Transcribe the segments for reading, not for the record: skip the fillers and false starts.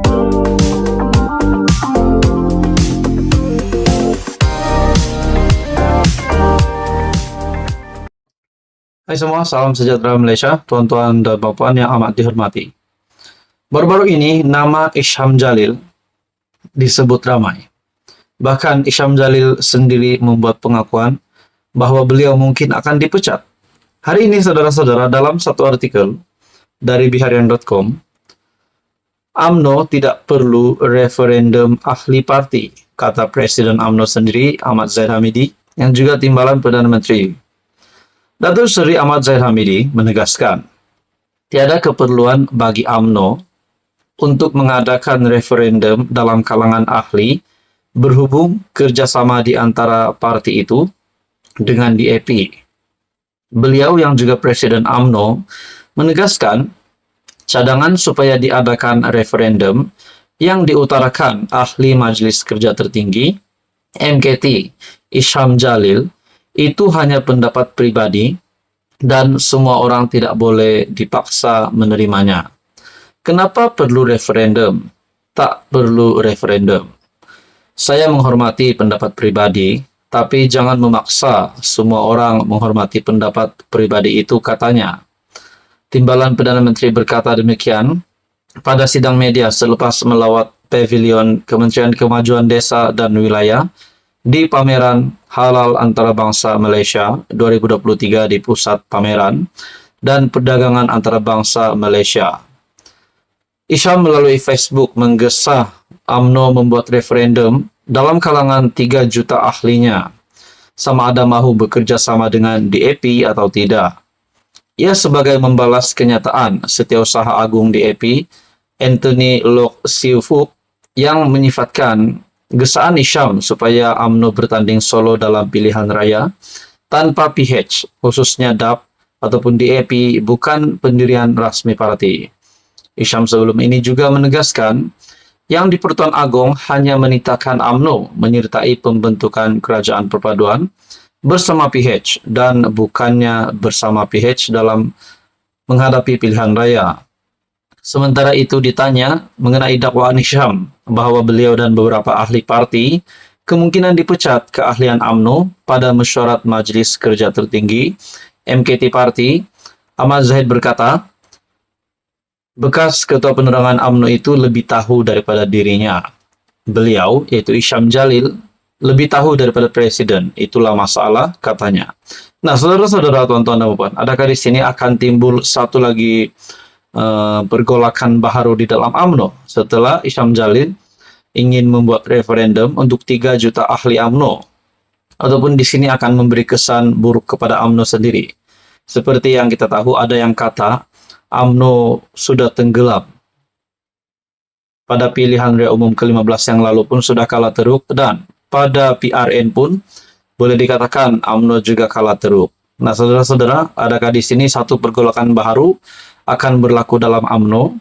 Hai semua, salam sejahtera Malaysia, tuan-tuan dan puan yang amat dihormati. Baru-baru ini, nama Isham Jalil disebut ramai. Bahkan Isham Jalil sendiri membuat pengakuan bahwa beliau mungkin akan dipecat. Hari ini, saudara-saudara, dalam satu artikel dari biharian.com, UMNO tidak perlu referendum ahli parti, kata Presiden UMNO sendiri, Ahmad Zahid Hamidi, yang juga timbalan Perdana Menteri. Datuk Seri Ahmad Zahid Hamidi menegaskan, tiada keperluan bagi UMNO untuk mengadakan referendum dalam kalangan ahli berhubung kerjasama di antara parti itu dengan DAP. Beliau yang juga Presiden UMNO menegaskan cadangan supaya diadakan referendum yang diutarakan ahli Majlis Kerja Tertinggi MKT Isham Jalil itu hanya pendapat pribadi dan semua orang tidak boleh dipaksa menerimanya. Kenapa perlu referendum? Tak perlu referendum. Saya menghormati pendapat pribadi, tapi jangan memaksa semua orang menghormati pendapat pribadi itu, katanya. Timbalan Perdana Menteri berkata demikian pada sidang media selepas melawat pavilion Kementerian Kemajuan Desa dan Wilayah di pameran Halal Antarabangsa Malaysia 2023 di Pusat Pameran dan Perdagangan Antarabangsa Malaysia. Isham melalui Facebook menggesa UMNO membuat referendum dalam kalangan 3 juta ahlinya, sama ada mahu bekerja sama dengan DAP atau tidak. Ia sebagai membalas kenyataan Setiausaha Agung DAP, Anthony Loke Siu Fook, yang menyifatkan gesaan Isham supaya UMNO bertanding solo dalam pilihan raya tanpa PH, khususnya DAP ataupun DAP, bukan pendirian rasmi parti. Isham sebelum ini juga menegaskan yang di Pertuan Agong hanya menitahkan UMNO menyertai pembentukan kerajaan perpaduan bersama PH dan bukannya bersama PH dalam menghadapi pilihan raya. Sementara itu ditanya mengenai dakwaan Isham bahwa beliau dan beberapa ahli parti kemungkinan dipecat keahlian UMNO pada mesyuarat Majlis Kerja Tertinggi MKT Parti, Ahmad Zahid berkata, bekas ketua penerangan UMNO itu lebih tahu daripada dirinya. Beliau, yaitu Isham Jalil, lebih tahu daripada presiden. Itulah masalah, katanya. Nah, saudara-saudara, tuan-tuan dan puan, adakah di sini akan timbul satu lagi pergolakan baharu di dalam UMNO setelah Isham Jalil ingin membuat referendum untuk 3 juta ahli UMNO, ataupun di sini akan memberi kesan buruk kepada UMNO sendiri? Seperti yang kita tahu, ada yang kata UMNO sudah tenggelam. Pada pilihan raya umum ke-15 yang lalu pun sudah kalah teruk, dan pada PRN pun boleh dikatakan UMNO juga kalah teruk. Nah, saudara-saudara, adakah di sini satu pergolakan baru akan berlaku dalam UMNO?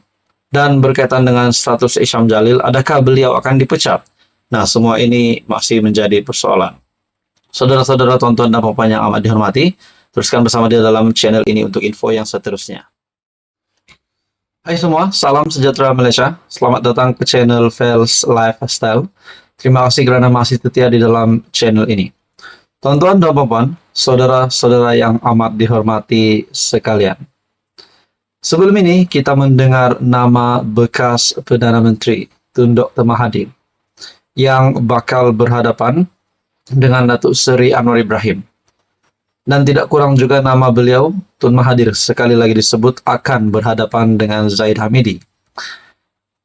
Dan berkaitan dengan status Isham Jalil, adakah beliau akan dipecat? Nah, semua ini masih menjadi persoalan. Saudara-saudara, tuan-tuan dan puan yang amat dihormati, teruskan bersama dia dalam channel ini untuk info yang seterusnya. Hai semua, salam sejahtera Malaysia. Selamat datang ke channel Fels Lifestyle. Terima kasih kerana masih setia di dalam channel ini. Tuan-tuan dan puan, saudara-saudara yang amat dihormati sekalian. Sebelum ini, kita mendengar nama bekas Perdana Menteri Tun Dr. Mahathir yang bakal berhadapan dengan Datuk Seri Anwar Ibrahim. Dan tidak kurang juga nama beliau, Tun Mahathir, sekali lagi disebut akan berhadapan dengan Zahid Hamidi.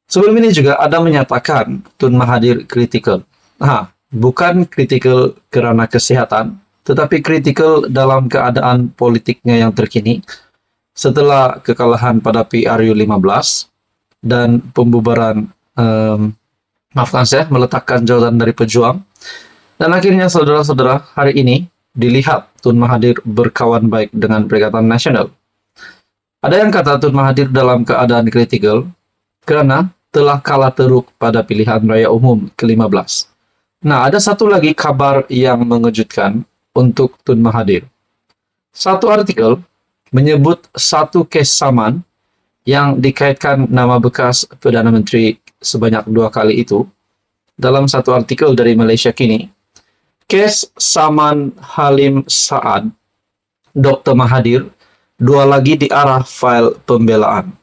Sebelum ini juga ada menyatakan Tun Mahathir kritikal. Bukan kritikal kerana kesihatan, tetapi kritikal dalam keadaan politiknya yang terkini setelah kekalahan pada PRU 15 dan pembubaran meletakkan jawatan dari pejuang. Dan akhirnya saudara-saudara, hari ini dilihat Tun Mahathir berkawan baik dengan Perikatan Nasional. Ada yang kata Tun Mahathir dalam keadaan kritikal kerana telah kalah teruk pada pilihan raya umum ke-15. Nah, ada satu lagi kabar yang mengejutkan untuk Tun Mahathir. Satu artikel menyebut satu kes saman yang dikaitkan nama bekas Perdana Menteri sebanyak 2 kali itu, dalam satu artikel dari Malaysia Kini, kes Saman Halim Saad, Dr. Mahathir, 2 lagi diarah fail pembelaan.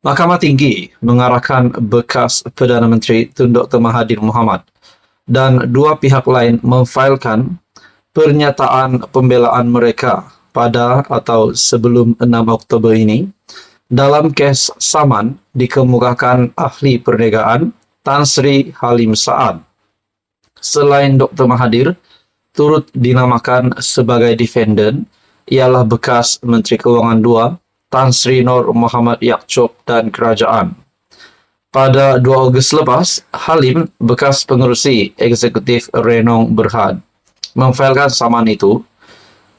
Mahkamah Tinggi mengarahkan bekas Perdana Menteri Tun Dr. Mahathir Mohamad dan 2 pihak lain memfailkan pernyataan pembelaan mereka pada atau sebelum 6 Oktober ini dalam kes saman dikemukakan ahli perniagaan Tan Sri Halim Saad. Selain Dr. Mahathir, turut dinamakan sebagai defendant ialah bekas Menteri Kewangan 2 Tan Sri Nur Muhammad Yaakob dan Kerajaan. Pada 2 Ogos lepas, Halim, bekas pengerusi eksekutif Renong Berhad, memfailkan saman itu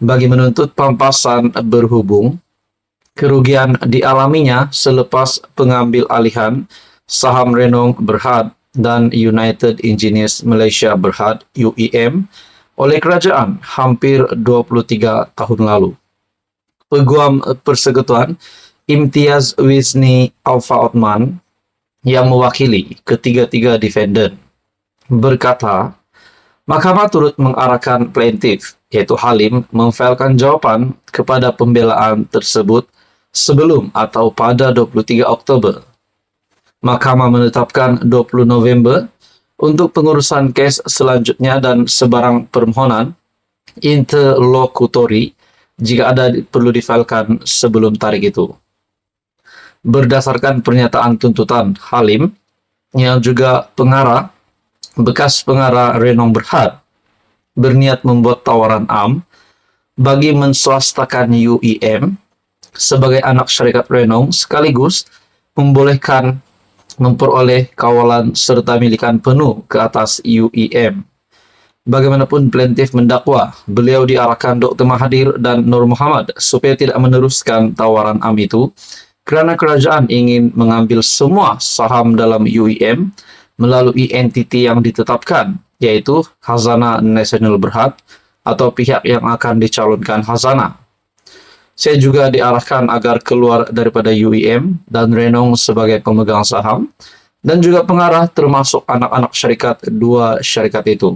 bagi menuntut pampasan berhubung kerugian dialaminya selepas pengambil alihan saham Renong Berhad dan United Engineers Malaysia Berhad UEM oleh kerajaan hampir 23 tahun lalu. Peguam Persekutuan Imtiaz Wisni Alfa Othman yang mewakili ketiga-tiga defendant berkata, Mahkamah turut mengarahkan plaintiff, yaitu Halim, memfailkan jawapan kepada pembelaan tersebut sebelum atau pada 23 Oktober. Mahkamah menetapkan 20 November untuk pengurusan kes selanjutnya dan sebarang permohonan interlokutori jika ada perlu difailkan sebelum tarikh itu. Berdasarkan pernyataan tuntutan, Halim, yang juga bekas pengarah Renong Berhad, berniat membuat tawaran am bagi menswastakan UEM sebagai anak syarikat Renong sekaligus membolehkan memperoleh kawalan serta milikan penuh ke atas UEM. Bagaimanapun plaintiff mendakwa, beliau diarahkan Dr. Mahathir dan Nur Muhammad supaya tidak meneruskan tawaran am itu kerana kerajaan ingin mengambil semua saham dalam UEM melalui entiti yang ditetapkan, yaitu Khazanah Nasional Berhad atau pihak yang akan dicalonkan Khazanah. Saya juga diarahkan agar keluar daripada UEM dan Renong sebagai pemegang saham dan juga pengarah termasuk anak-anak syarikat 2 syarikat itu.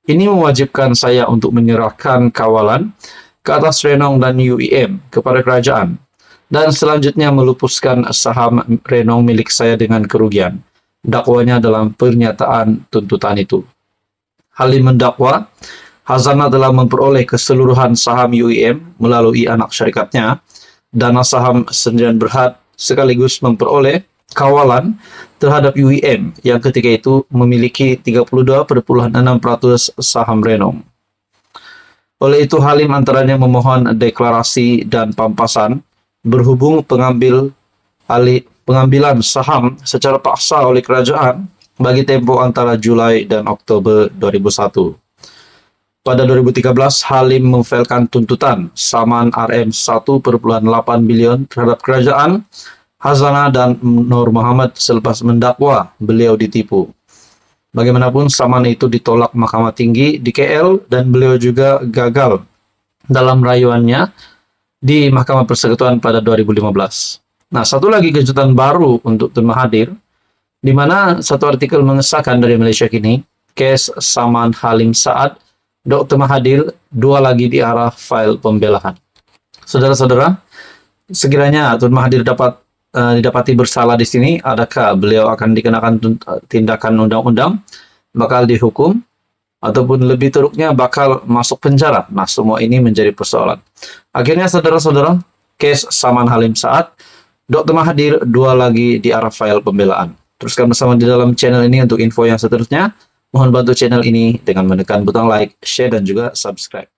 Ini mewajibkan saya untuk menyerahkan kawalan ke atas Renong dan UEM kepada kerajaan dan selanjutnya melupuskan saham Renong milik saya dengan kerugian. Dakwanya dalam pernyataan tuntutan itu. Halim mendakwa Khazanah telah memperoleh keseluruhan saham UEM melalui anak syarikatnya, dana saham Sendirian Berhad, sekaligus memperoleh kawalan terhadap UEM yang ketika itu memiliki 32,6% saham Renong. Oleh itu Halim antaranya memohon deklarasi dan pampasan berhubung pengambilan saham secara paksa oleh kerajaan bagi tempoh antara Julai dan Oktober 2001. Pada 2013, Halim memfailkan tuntutan saman RM 1,8 bilion terhadap kerajaan, Khazanah dan Nur Muhammad selepas mendakwa beliau ditipu. Bagaimanapun saman itu ditolak Mahkamah Tinggi di KL dan beliau juga gagal dalam rayuannya di Mahkamah Persekutuan pada 2015. Nah, satu lagi kejutan baru untuk Tun Mahathir, di mana satu artikel mengesahkan dari Malaysia Kini, kes saman Halim Saad, Dr. Mahathir, 2 lagi diarah fail pembelaan. Saudara-saudara, sekiranya Tun Mahathir didapati bersalah di sini, adakah beliau akan dikenakan tindakan undang-undang, bakal dihukum, ataupun lebih teruknya bakal masuk penjara? Nah, semua ini menjadi persoalan. Akhirnya, saudara-saudara, kes saman Halim Saad, Dr. Mahathir, 2 lagi diarah fail pembelaan. Teruskan bersama di dalam channel ini untuk info yang seterusnya. Mohon bantu channel ini dengan menekan butang like, share, dan juga subscribe.